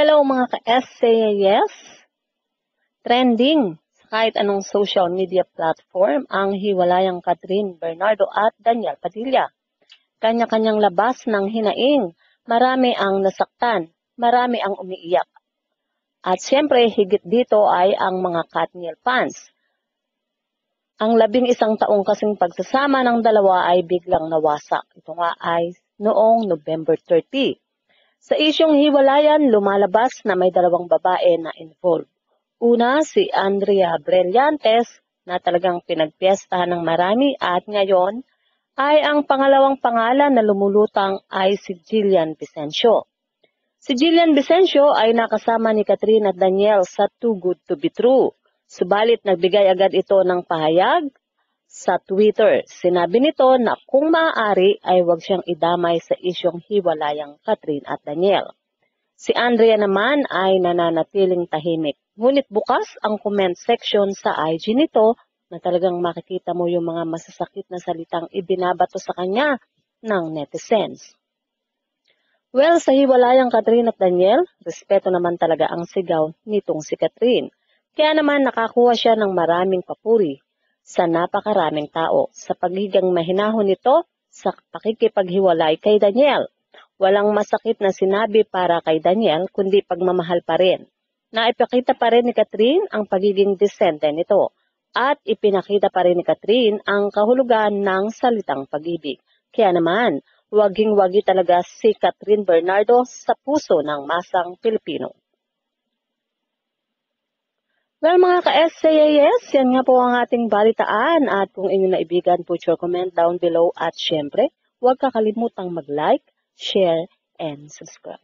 Hello mga ka-SCAS! Trending sa kahit anong social media platform ang hiwalayang Catherine Bernardo at Daniel Padilla. Kanya-kanyang labas ng hinaing, marami ang nasaktan, marami ang umiiyak. At siyempre higit dito ay ang mga Katniel fans. Ang 11 taong kasing pagsasama ng dalawa ay biglang nawasak. Ito nga ay noong November 30. Sa isyong hiwalayan, lumalabas na may dalawang babae na involved. Una, si Andrea Brillantes na talagang pinagpiestahan ng marami at ngayon ay ang pangalawang pangalan na lumulutang ay si Jillian Vicencio. Si Jillian Vicencio ay nakasama ni Catherine at Daniel sa Too Good to be True. Subalit nagbigay agad ito ng pahayag sa Twitter. Sinabi nito na kung maaari ay huwag siyang idamay sa isyong hiwalayang Catherine at Daniel. Si Andrea naman ay nananatiling tahimik. Ngunit bukas ang comment section sa IG nito na talagang makikita mo yung mga masasakit na salitang ibinabato sa kanya ng netizens. Well, sa hiwalayang Catherine at Daniel, respeto naman talaga ang sigaw nitong si Catherine. Kaya naman nakakuha siya ng maraming papuri sa napakaraming tao sa pagiging mahinahon nito sa pakikipaghiwalay kay Daniel. Walang masakit na sinabi para kay Daniel kundi pagmamahal pa rin. Naipakita pa rin ni Catherine ang pagiging disente nito at ipinakita pa rin ni Catherine ang kahulugan ng salitang pag-ibig. Kaya naman, waging-wagi talaga si Catherine Bernardo sa puso ng masang Pilipino. Well mga ka-SCAS, yan nga po ang ating balitaan at kung inyo naibigan, put your comment down below at syempre, huwag kakalimutang mag-like, share, and subscribe.